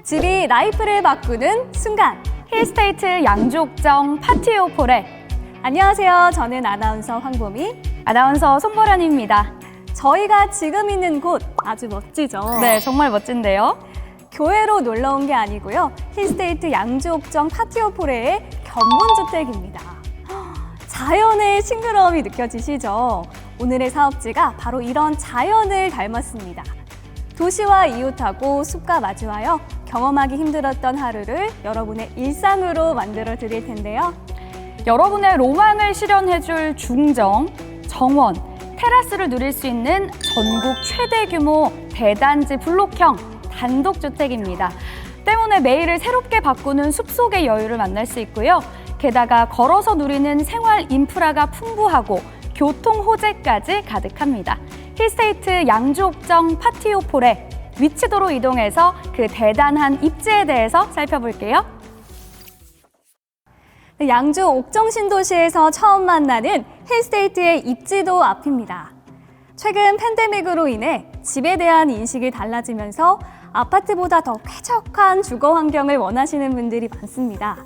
집이 라이프를 바꾸는 순간. 힐스테이트 양주옥정 파티오폴에 안녕하세요. 저는 아나운서 황보미. 아나운서 손보련입니다. 저희가 지금 있는 곳 아주 멋지죠? 네, 정말 멋진데요. 교회로 놀러 온 게 아니고요. 힐스테이트 양주옥정 파티오폴의 견본주택입니다. 자연의 싱그러움이 느껴지시죠? 오늘의 사업지가 바로 이런 자연을 닮았습니다. 도시와 이웃하고 숲과 마주하여 경험하기 힘들었던 하루를 여러분의 일상으로 만들어 드릴 텐데요. 여러분의 로망을 실현해줄 중정, 정원, 테라스를 누릴 수 있는 전국 최대 규모 대단지 블록형 단독주택입니다. 때문에 매일을 새롭게 바꾸는 숲속의 여유를 만날 수 있고요. 게다가 걸어서 누리는 생활 인프라가 풍부하고 교통 호재까지 가득합니다. 힐스테이트 양주옥정 파티오폴에 위치도로 이동해서 그 대단한 입지에 대해서 살펴볼게요. 양주 옥정 신도시에서 처음 만나는 힐스테이트의 입지도 앞입니다. 최근 팬데믹으로 인해 집에 대한 인식이 달라지면서 아파트보다 더 쾌적한 주거 환경을 원하시는 분들이 많습니다.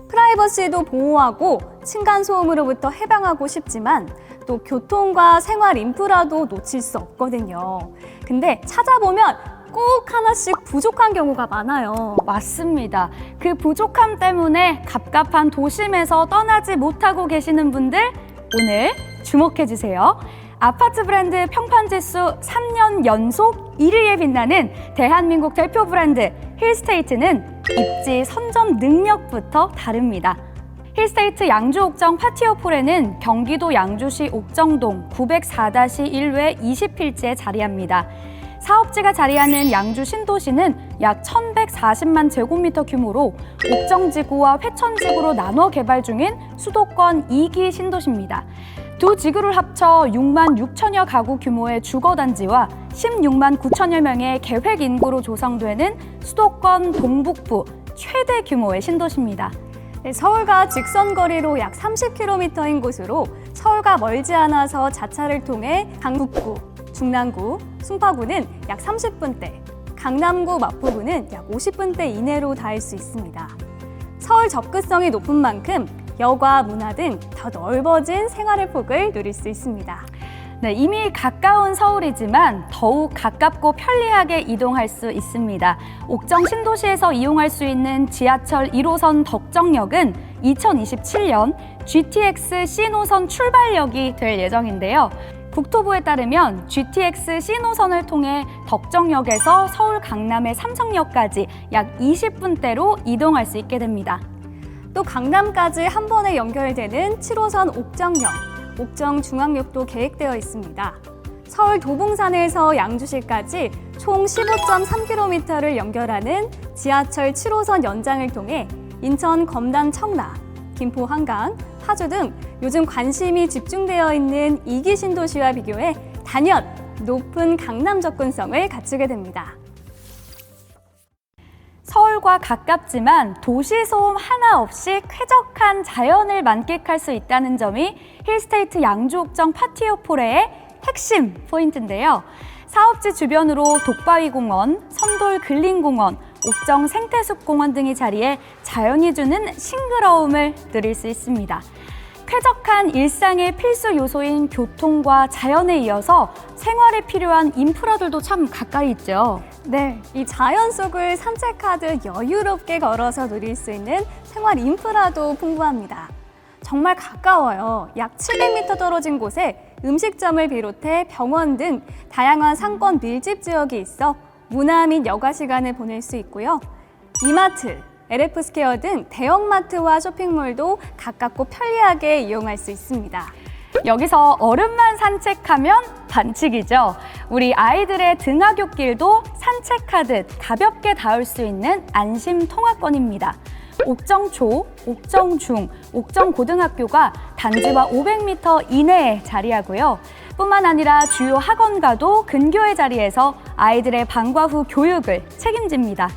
프라이버시도 보호하고 층간소음으로부터 해방하고 싶지만 또 교통과 생활 인프라도 놓칠 수 없거든요. 근데 찾아보면 꼭 하나씩 부족한 경우가 많아요. 맞습니다. 그 부족함 때문에 갑갑한 도심에서 떠나지 못하고 계시는 분들 오늘 주목해주세요. 아파트 브랜드 평판지수 3년 연속 1위에 빛나는 대한민국 대표 브랜드 힐스테이트는 입지 선점 능력부터 다릅니다. 힐스테이트 양주옥정 파티오폴에는 경기도 양주시 옥정동 904-1외 20필지에 자리합니다. 사업지가 자리하는 양주 신도시는 약 1,140만 제곱미터 규모로 옥정지구와 회천지구로 나눠 개발 중인 수도권 2기 신도시입니다. 두 지구를 합쳐 6만 6천여 가구 규모의 주거단지와 16만 9천여 명의 계획 인구로 조성되는 수도권 동북부 최대 규모의 신도시입니다. 네, 서울과 직선 거리로 약 30km인 곳으로 서울과 멀지 않아서 자차를 통해 강북구, 중랑구, 송파구는 약 30분대, 강남구, 마포구는 약 50분대 이내로 닿을 수 있습니다. 서울 접근성이 높은 만큼 여가, 문화 등 더 넓어진 생활의 폭을 누릴 수 있습니다. 네, 이미 가까운 서울이지만 더욱 가깝고 편리하게 이동할 수 있습니다. 옥정 신도시에서 이용할 수 있는 지하철 1호선 덕정역은 2027년 GTX C노선 출발역이 될 예정인데요. 국토부에 따르면 GTX C노선을 통해 덕정역에서 서울 강남의 삼성역까지 약 20분대로 이동할 수 있게 됩니다. 또 강남까지 한 번에 연결되는 7호선 옥정역, 옥정중앙역도 계획되어 있습니다. 서울 도봉산에서 양주시까지 총 15.3km를 연결하는 지하철 7호선 연장을 통해 인천 검단 청라, 김포 한강, 파주 등 요즘 관심이 집중되어 있는 2기 신도시와 비교해 단연 높은 강남 접근성을 갖추게 됩니다. 서울과 가깝지만 도시 소음 하나 없이 쾌적한 자연을 만끽할 수 있다는 점이 힐스테이트 양주옥정 파티오폴의 핵심 포인트인데요. 사업지 주변으로 독바위공원, 선돌 근린공원, 옥정 생태숲공원 등이 자리해 자연이 주는 싱그러움을 누릴 수 있습니다. 쾌적한 일상의 필수 요소인 교통과 자연에 이어서 생활에 필요한 인프라들도 참 가까이 있죠. 네, 이 자연 속을 산책하듯 여유롭게 걸어서 누릴 수 있는 생활 인프라도 풍부합니다. 정말 가까워요. 약 700m 떨어진 곳에 음식점을 비롯해 병원 등 다양한 상권 밀집 지역이 있어 문화 및 여가 시간을 보낼 수 있고요. 이마트, LF스퀘어 등 대형마트와 쇼핑몰도 가깝고 편리하게 이용할 수 있습니다. 여기서 얼음만 산책하면 반칙이죠. 우리 아이들의 등하굣길도 산책하듯 가볍게 닿을 수 있는 안심 통학권입니다. 옥정초, 옥정중, 옥정고등학교가 단지와 500m 이내에 자리하고요. 뿐만 아니라 주요 학원과도 근교의 자리에서 아이들의 방과 후 교육을 책임집니다.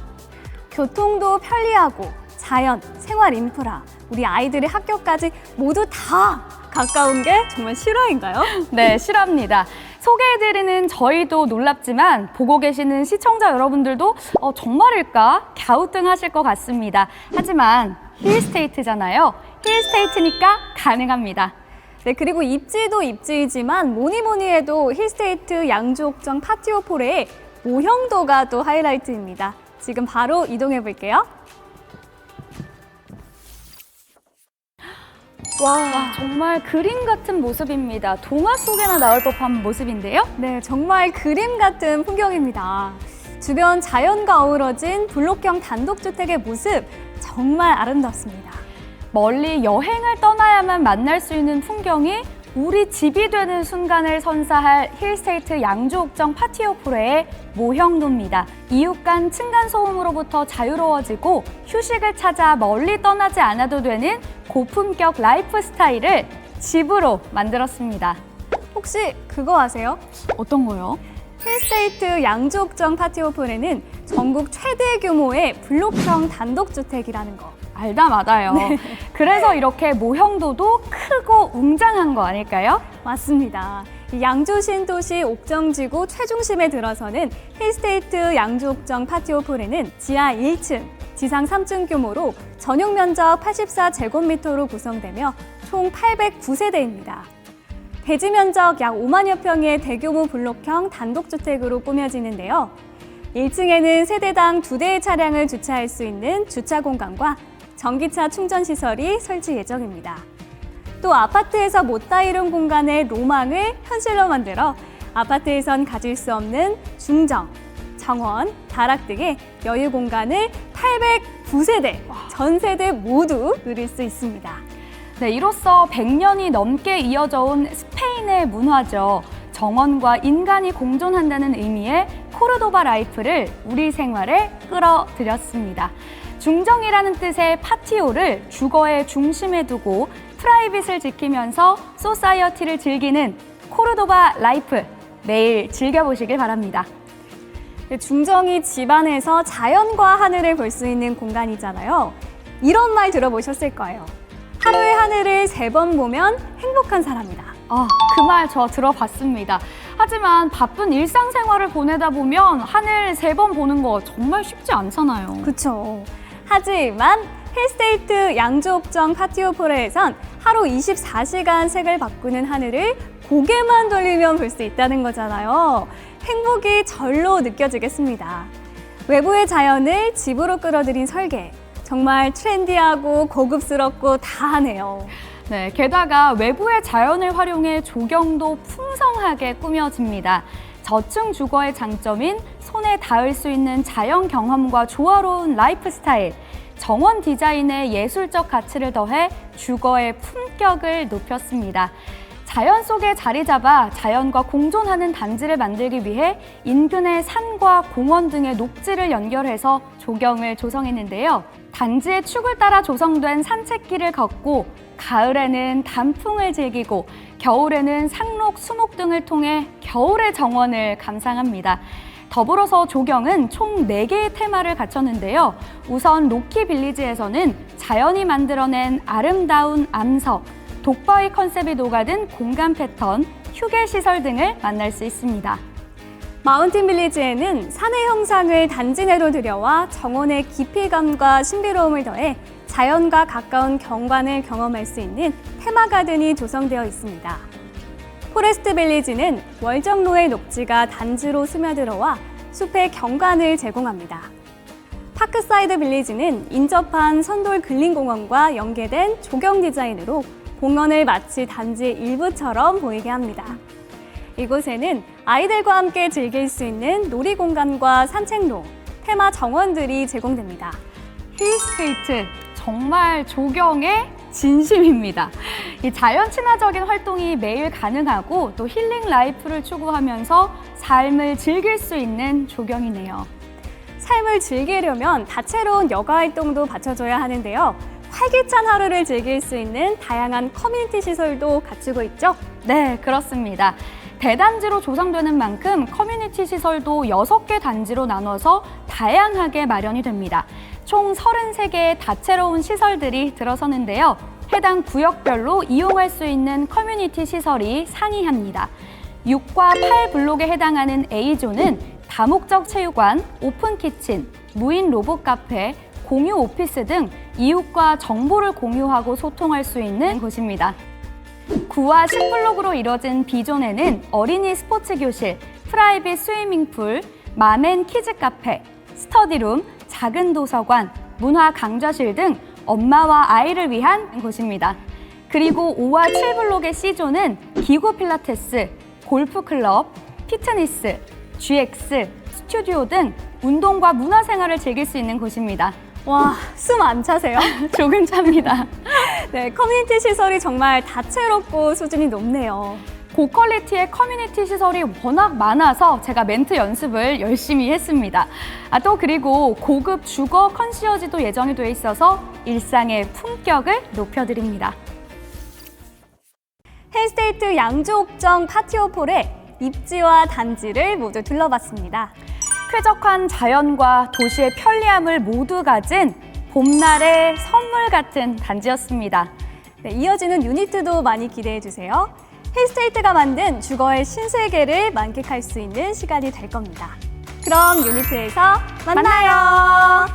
교통도 편리하고 자연, 생활 인프라, 우리 아이들의 학교까지 모두 다 가까운 게 정말 실화인가요? 네, 실화입니다. 소개해드리는 저희도 놀랍지만 보고 계시는 시청자 여러분들도 정말일까? 갸우뚱하실 것 같습니다. 하지만 힐스테이트잖아요. 힐스테이트니까 가능합니다. 네, 그리고 입지도 입지이지만 뭐니 해도 힐스테이트 양주옥정 파티오포레의 모형도가 또 하이라이트입니다. 지금 바로 이동해 볼게요. 와, 정말 그림 같은 모습입니다. 동화 속에나 나올 법한 모습인데요. 네, 정말 그림 같은 풍경입니다. 주변 자연과 어우러진 블록형 단독주택의 모습 정말 아름답습니다. 멀리 여행을 떠나야만 만날 수 있는 풍경이 우리 집이 되는 순간을 선사할 힐스테이트 양주옥정 파티오포레의 모형도입니다. 이웃 간 층간소음으로부터 자유로워지고 휴식을 찾아 멀리 떠나지 않아도 되는 고품격 라이프 스타일을 집으로 만들었습니다. 혹시 그거 아세요? 어떤 거요? 힐스테이트 양주옥정 파티오포레는 전국 최대 규모의 블록형 단독주택이라는 거. 알다 맞아요. 그래서 이렇게 모형도도 크고 웅장한 거 아닐까요? 맞습니다. 이 양주 신도시 옥정지구 최중심에 들어서는 힐스테이트 양주옥정 파티오포레는 지하 1층, 지상 3층 규모로 전용 면적 84제곱미터로 구성되며 총 809세대입니다. 대지 면적 약 5만여 평의 대규모 블록형 단독주택으로 꾸며지는데요. 1층에는 세대당 2대의 차량을 주차할 수 있는 주차 공간과 전기차 충전 시설이 설치 예정입니다. 또 아파트에서 못다 이룬 공간의 로망을 현실로 만들어 아파트에선 가질 수 없는 중정, 정원, 다락 등의 여유 공간을 809세대, 전 세대 모두 누릴 수 있습니다. 네, 이로써 100년이 넘게 이어져 온 스페인의 문화죠. 정원과 인간이 공존한다는 의미의 코르도바 라이프를 우리 생활에 끌어들였습니다. 중정이라는 뜻의 파티오를 주거의 중심에 두고 프라이빗을 지키면서 소사이어티를 즐기는 코르도바 라이프, 매일 즐겨보시길 바랍니다. 중정이 집안에서 자연과 하늘을 볼 수 있는 공간이잖아요. 이런 말 들어보셨을 거예요. 하루의 하늘을 3번 보면 행복한 사람이다. 그 말 저 들어봤습니다. 하지만 바쁜 일상생활을 보내다 보면 하늘 3번 보는 거 정말 쉽지 않잖아요. 그렇죠. 하지만 힐스테이트 양주옥정 파티오포레에선 하루 24시간 색을 바꾸는 하늘을 고개만 돌리면 볼 수 있다는 거잖아요. 행복이 절로 느껴지겠습니다. 외부의 자연을 집으로 끌어들인 설계. 정말 트렌디하고 고급스럽고 다하네요. 네, 게다가 외부의 자연을 활용해 조경도 풍성하게 꾸며집니다. 저층 주거의 장점인 손에 닿을 수 있는 자연 경험과 조화로운 라이프 스타일, 정원 디자인의 예술적 가치를 더해 주거의 품격을 높였습니다. 자연 속에 자리 잡아 자연과 공존하는 단지를 만들기 위해 인근의 산과 공원 등의 녹지를 연결해서 조경을 조성했는데요. 단지의 축을 따라 조성된 산책길을 걷고 가을에는 단풍을 즐기고 겨울에는 상록, 수목 등을 통해 겨울의 정원을 감상합니다. 더불어서 조경은 총 4개의 테마를 갖췄는데요. 우선 로키 빌리지에서는 자연이 만들어낸 아름다운 암석, 독바위 컨셉이 녹아든 공간 패턴, 휴게시설 등을 만날 수 있습니다. 마운틴 빌리지에는 산의 형상을 단지 내로 들여와 정원의 깊이감과 신비로움을 더해 자연과 가까운 경관을 경험할 수 있는 테마 가든이 조성되어 있습니다. 포레스트 빌리지는 월정로의 녹지가 단지로 스며들어와 숲의 경관을 제공합니다. 파크사이드 빌리지는 인접한 선돌 근린공원과 연계된 조경 디자인으로 공원을 마치 단지의 일부처럼 보이게 합니다. 이곳에는 아이들과 함께 즐길 수 있는 놀이공간과 산책로, 테마 정원들이 제공됩니다. 힐스테이트, 정말 조경의 진심입니다. 이 자연 친화적인 활동이 매일 가능하고 또 힐링 라이프를 추구하면서 삶을 즐길 수 있는 조경이네요. 삶을 즐기려면 다채로운 여가 활동도 받쳐줘야 하는데요. 활기찬 하루를 즐길 수 있는 다양한 커뮤니티 시설도 갖추고 있죠? 네, 그렇습니다. 대단지로 조성되는 만큼 커뮤니티 시설도 6개 단지로 나눠서 다양하게 마련이 됩니다. 총 33개의 다채로운 시설들이 들어서는데요. 해당 구역별로 이용할 수 있는 커뮤니티 시설이 상이합니다. 6과 8 블록에 해당하는 A존은 다목적 체육관, 오픈 키친, 무인 로봇 카페, 공유 오피스 등 이웃과 정보를 공유하고 소통할 수 있는 곳입니다. 9와 10 블록으로 이뤄진 B존에는 어린이 스포츠 교실, 프라이빗 스위밍풀, 맘앤 키즈 카페, 스터디룸, 작은 도서관, 문화 강좌실 등 엄마와 아이를 위한 곳입니다. 그리고 5와 7 블록의 C존은 기구 필라테스, 골프 클럽, 피트니스, GX, 스튜디오 등 운동과 문화생활을 즐길 수 있는 곳입니다. 와, 숨 안 차세요? 조금 찹니다. 네, 커뮤니티 시설이 정말 다채롭고 수준이 높네요. 고퀄리티의 커뮤니티 시설이 워낙 많아서 제가 멘트 연습을 열심히 했습니다. 또 그리고 고급 주거 컨시어지도 예정이 돼 있어서 일상의 품격을 높여드립니다. 힐스테이트 양조옥정 파티오폴의 입지와 단지를 모두 둘러봤습니다. 쾌적한 자연과 도시의 편리함을 모두 가진 봄날의 선물 같은 단지였습니다. 네, 이어지는 유니트도 많이 기대해 주세요. 힐스테이트가 만든 주거의 신세계를 만끽할 수 있는 시간이 될 겁니다. 그럼 유니트에서 만나요.